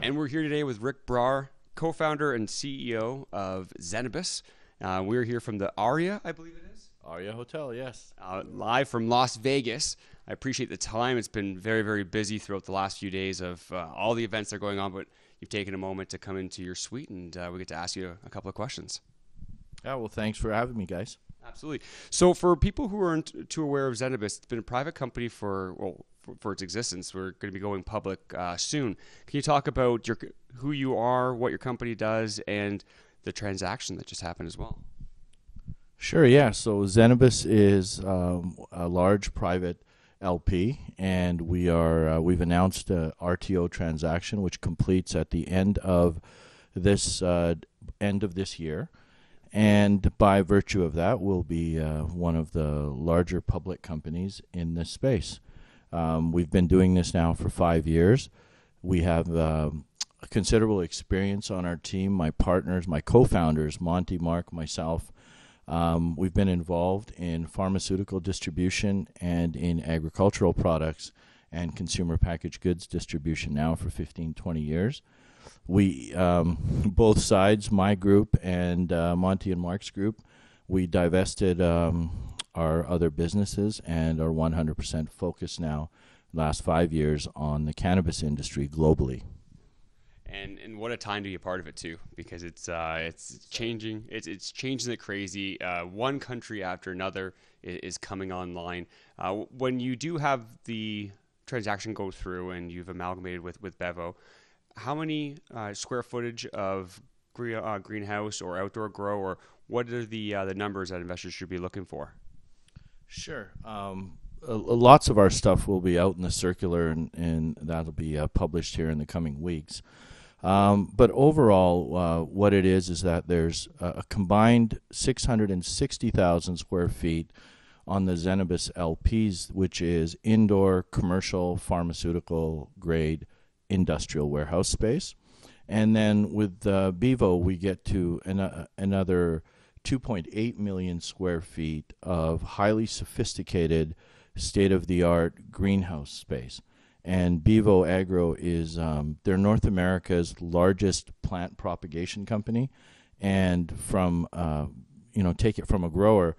And we're here today with Rick Brar, co-founder and CEO of Zenabis. We're here from the Aria, I believe it is. Aria Hotel, yes. Live from Las Vegas. I appreciate the time. It's been very, very busy throughout the last few days of all the events that are going on, but you've taken a moment to come into your suite, and we get to ask you a couple of questions. Yeah, well, thanks for having me, guys. Absolutely. So for people who aren't too aware of Zenabis, it's been a private company for its existence. We're going to be going public soon. Can you talk about who you are, what your company does, and the transaction that just happened as well? Sure, yeah. So Zenabis is a large private LP, and we've announced a RTO transaction which completes at the end of this year. And by virtue of that, we'll be one of the larger public companies in this space. We've been doing this now for 5 years. We have a considerable experience on our team. My partners, my co-founders, Monty, Mark, myself, we've been involved in pharmaceutical distribution and in agricultural products and consumer packaged goods distribution now for 15, 20 years. We, both sides, my group and Monty and Mark's group, we divested our other businesses and are 100% focused now, last 5 years, on the cannabis industry globally. And what a time to be a part of it too, because it's changing. It's changing it crazy. One country after another is coming online. When you do have the transaction go through and you've amalgamated with Bevo, how many square footage of greenhouse or outdoor grow, or what are the numbers that investors should be looking for? Sure. Lots of our stuff will be out in the circular, and that'll be published here in the coming weeks. But overall, what it is that there's a combined 660,000 square feet on the Zenabis LPs, which is indoor, commercial, pharmaceutical grade industrial warehouse space. And then with Bevo, we get to another 2.8 million square feet of highly sophisticated, state-of-the-art greenhouse space. And Bevo Agro is they're North America's largest plant propagation company. And from take it from a grower,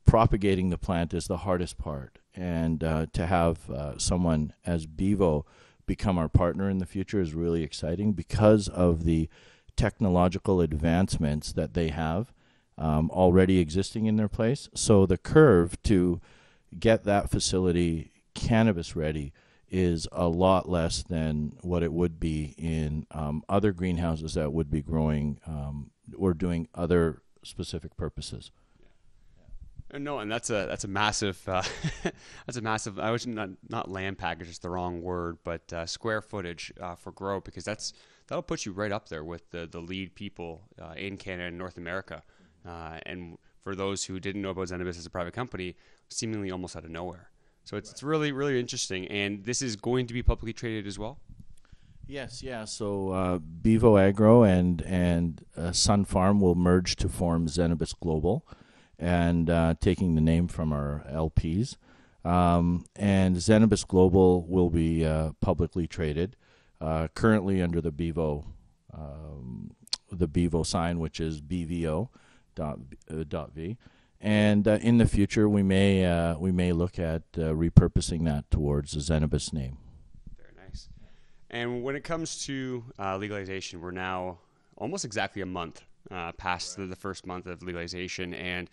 propagating the plant is the hardest part. And to have someone as Bevo become our partner in the future is really exciting because of the technological advancements that they have already existing in their place. So the curve to get that facility cannabis ready is a lot less than what it would be in other greenhouses that would be growing or doing other specific purposes. No, and that's a massive that's a massive. I was not land package is the wrong word, but square footage for grow, because that'll put you right up there with the lead people in Canada and North America. And for those who didn't know about Zenabis as a private company, seemingly almost out of nowhere. So it's really, really interesting. And this is going to be publicly traded as well? Yes, yeah. So Bevo Agro and Sun Pharm will merge to form Zenabis Global, and taking the name from our LPs. And Zenabis Global will be publicly traded, currently under the Bevo sign, which is BVO.V. And in the future, we may look at repurposing that towards the Zenabis name. Very nice. And when it comes to legalization, we're now almost exactly a month past the first month of legalization, and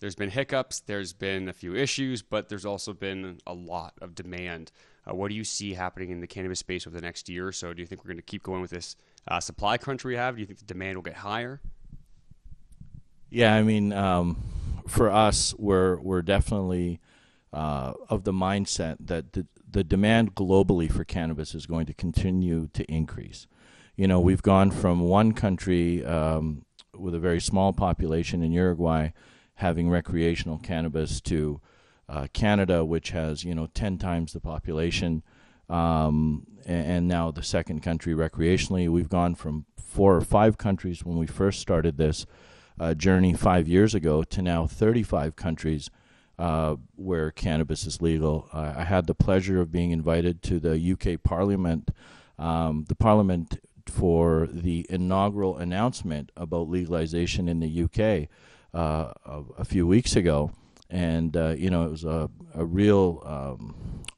there's been hiccups, there's been a few issues, but there's also been a lot of demand. What do you see happening in the cannabis space over the next year or so? Do you think we're going to keep going with this supply crunch we have? Do you think the demand will get higher? Yeah, I mean, for us, we're definitely of the mindset that the demand globally for cannabis is going to continue to increase. You know, we've gone from one country with a very small population in Uruguay having recreational cannabis to Canada, which has 10 times the population, and now the second country recreationally. We've gone from 4 or 5 countries when we first started this journey 5 years ago to now 35 countries where cannabis is legal. I had the pleasure of being invited to the UK Parliament. The Parliament wait for the inaugural announcement about legalization in the UK a few weeks ago. And, it was a real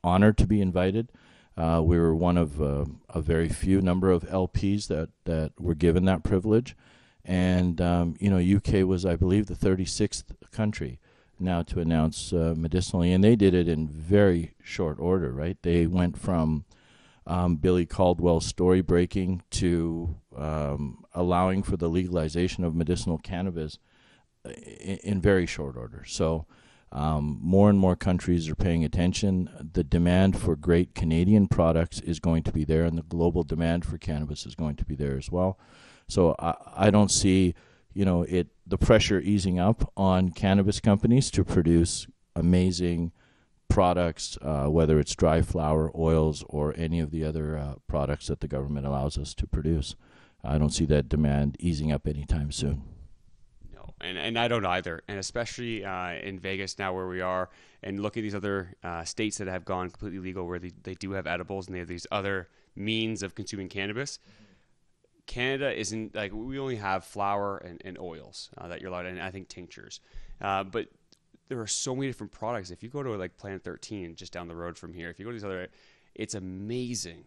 honor to be invited. We were one of a very few number of LPs that were given that privilege. And, UK was, I believe, the 36th country now to announce medicinally. And they did it in very short order, right? They went from Billy Caldwell's story breaking to allowing for the legalization of medicinal cannabis in very short order. So more and more countries are paying attention. The demand for great Canadian products is going to be there, and the global demand for cannabis is going to be there as well. So I don't see, the pressure easing up on cannabis companies to produce amazing products, whether it's dry flower, oils, or any of the other products that the government allows us to produce. I don't see that demand easing up anytime soon. No, and I don't either. And especially in Vegas now where we are, and look at these other states that have gone completely legal where they do have edibles and they have these other means of consuming cannabis. Canada isn't, like, we only have flour and oils that you're allowed, and I think tinctures. But there are so many different products. If you go to like Planet 13 just down the road from here, if you go to these other, it's amazing.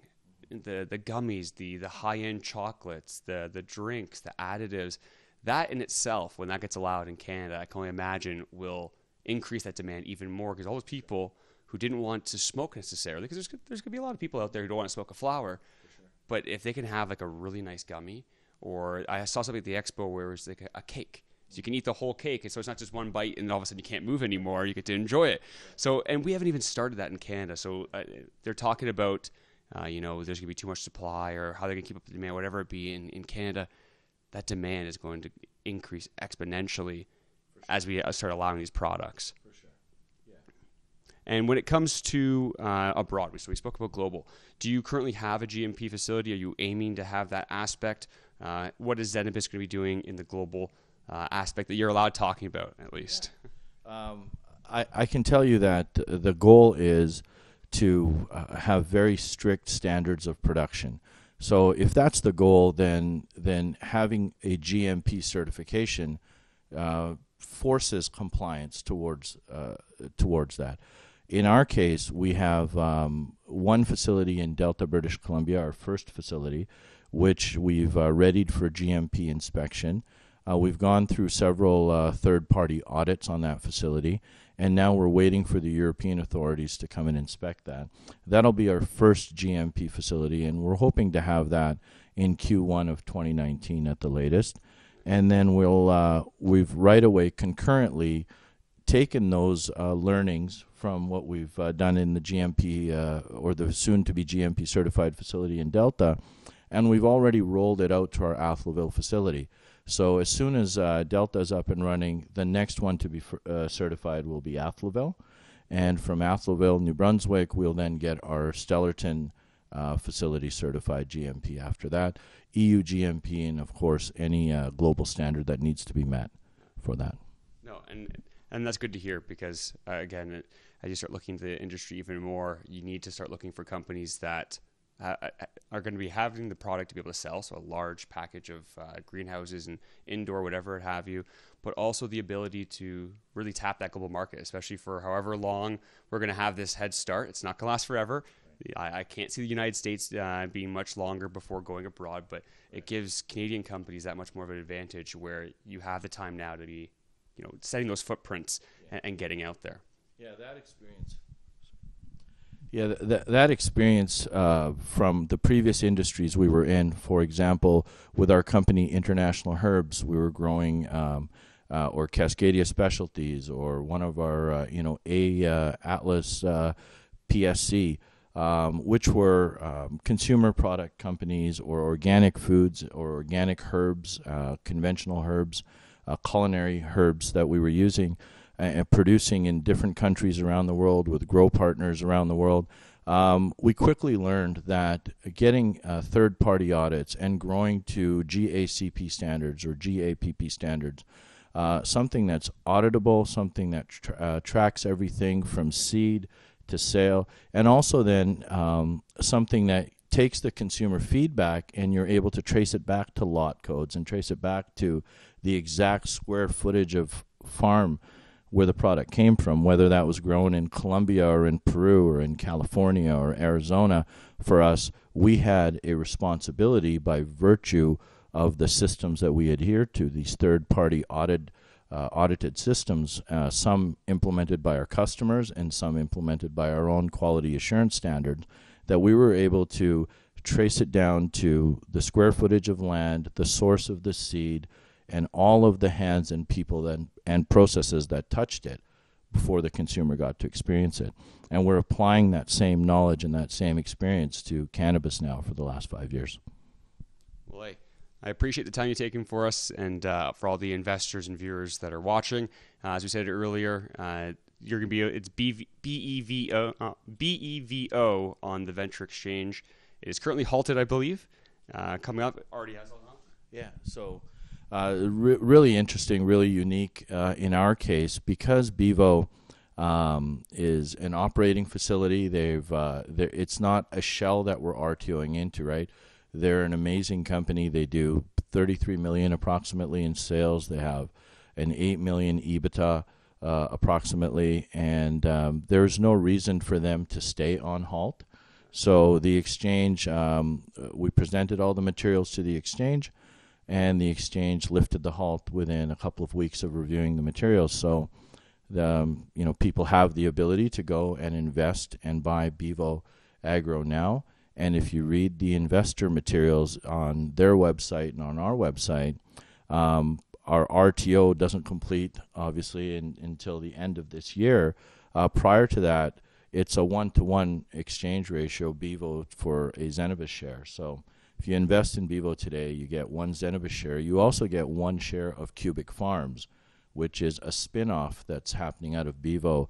The gummies, the high-end chocolates, the drinks, the additives, that in itself, when that gets allowed in Canada, I can only imagine will increase that demand even more, because all those people who didn't want to smoke necessarily, because there's going to be a lot of people out there who don't want to smoke a flower. But if they can have like a really nice gummy, or I saw something at the expo where it was like a cake. So you can eat the whole cake, and so it's not just one bite and all of a sudden you can't move anymore. You get to enjoy it. So, and we haven't even started that in Canada. So they're talking about, there's going to be too much supply, or how they're going to keep up the demand, whatever it be in Canada. That demand is going to increase exponentially as we start allowing these products. And when it comes to abroad, so we spoke about global. Do you currently have a GMP facility? Are you aiming to have that aspect? What is Zenabis going to be doing in the global aspect that you're allowed talking about, at least? I can tell you that the goal is to have very strict standards of production. So if that's the goal, then having a GMP certification forces compliance towards that. In our case, we have one facility in Delta, British Columbia, our first facility, which we've readied for GMP inspection. We've gone through several third-party audits on that facility, and now we're waiting for the European authorities to come and inspect that. That'll be our first GMP facility, and we're hoping to have that in Q1 of 2019 at the latest. And then we've right away concurrently taken those learnings from what we've done in the GMP or the soon-to-be GMP certified facility in Delta, and we've already rolled it out to our Atholville facility. So as soon as Delta is up and running, the next one to be certified will be Atholville. And from Atholville, New Brunswick, we'll then get our Stellarton facility certified GMP after that, EU GMP, and of course any global standard that needs to be met for that. No, and that's good to hear, because again, as you start looking into the industry even more, you need to start looking for companies that are going to be having the product to be able to sell, so a large package of greenhouses and indoor, whatever have you, but also the ability to really tap that global market, especially for however long we're going to have this head start. It's not going to last forever. I can't see the United States being much longer before going abroad, but it gives Canadian companies that much more of an advantage where you have the time now to be, setting those footprints and getting out there. Yeah, that experience. Yeah, that experience from the previous industries we were in, for example, with our company International Herbs, we were growing or Cascadia Specialties, or one of our Atlas PSC, which were consumer product companies, or organic foods, or organic herbs, conventional herbs, culinary herbs that we were using and producing in different countries around the world with grow partners around the world. We quickly learned that getting third-party audits and growing to GACP standards or GAPP standards, something that's auditable, something that tracks everything from seed to sale, and also then something that takes the consumer feedback, and you're able to trace it back to lot codes and trace it back to the exact square footage of farm where the product came from, whether that was grown in Colombia or in Peru or in California or Arizona. For us, we had a responsibility by virtue of the systems that we adhere to, these third-party audited systems, some implemented by our customers and some implemented by our own quality assurance standards, that we were able to trace it down to the square footage of land, the source of the seed, and all of the hands and people and processes that touched it before the consumer got to experience it. And we're applying that same knowledge and that same experience to cannabis now for the last 5 years. Well, hey, I appreciate the time you're taking for us, and for all the investors and viewers that are watching. As we said earlier, you're going to be, it's BEVO on the Venture Exchange. It is currently halted, I believe. Coming up, already has all now. Yeah, so really interesting, really unique in our case, because Bevo is an operating facility. It's not a shell that we're RTOing into, right? They're an amazing company. They do $33 million approximately in sales. They have an $8 million EBITDA approximately, and there's no reason for them to stay on halt. So the exchange, we presented all the materials to the exchange, and the exchange lifted the halt within a couple of weeks of reviewing the materials. So people have the ability to go and invest and buy Bevo Agro now. And if you read the investor materials on their website and on our website, our RTO doesn't complete, obviously, until the end of this year. Prior to that, it's a 1-to-1 exchange ratio, Bevo for a Zenabis share. So if you invest in Bevo today, you get one Zenabis share. You also get one share of Cubic Farms, which is a spin-off that's happening out of Bevo.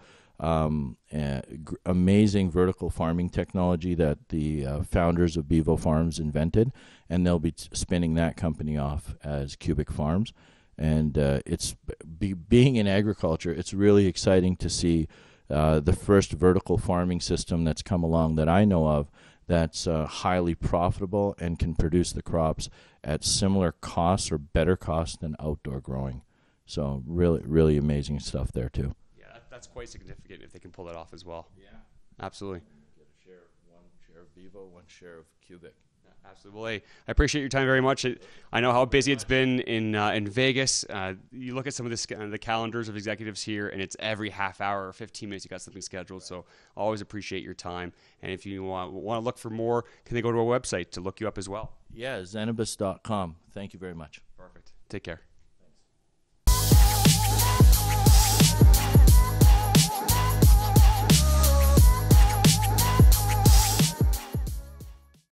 Amazing vertical farming technology that the founders of Bevo Farms invented, and they'll be spinning that company off as Cubic Farms. And being in agriculture, it's really exciting to see the first vertical farming system that's come along that I know of that's highly profitable and can produce the crops at similar costs or better costs than outdoor growing. So really, really amazing stuff there too. That's quite significant if they can pull that off as well. Yeah, absolutely. Get a share, one share of Bevo, one share of Cubic. Yeah, absolutely. Well, hey, I appreciate your time very much. I know how busy it's been in Vegas. You look at some of the calendars of executives here, and it's every half hour or 15 minutes you got something scheduled. So always appreciate your time. And if you want to look for more, can they go to our website to look you up as well? Yeah, Zenabis.com. Thank you very much. Perfect. Take care.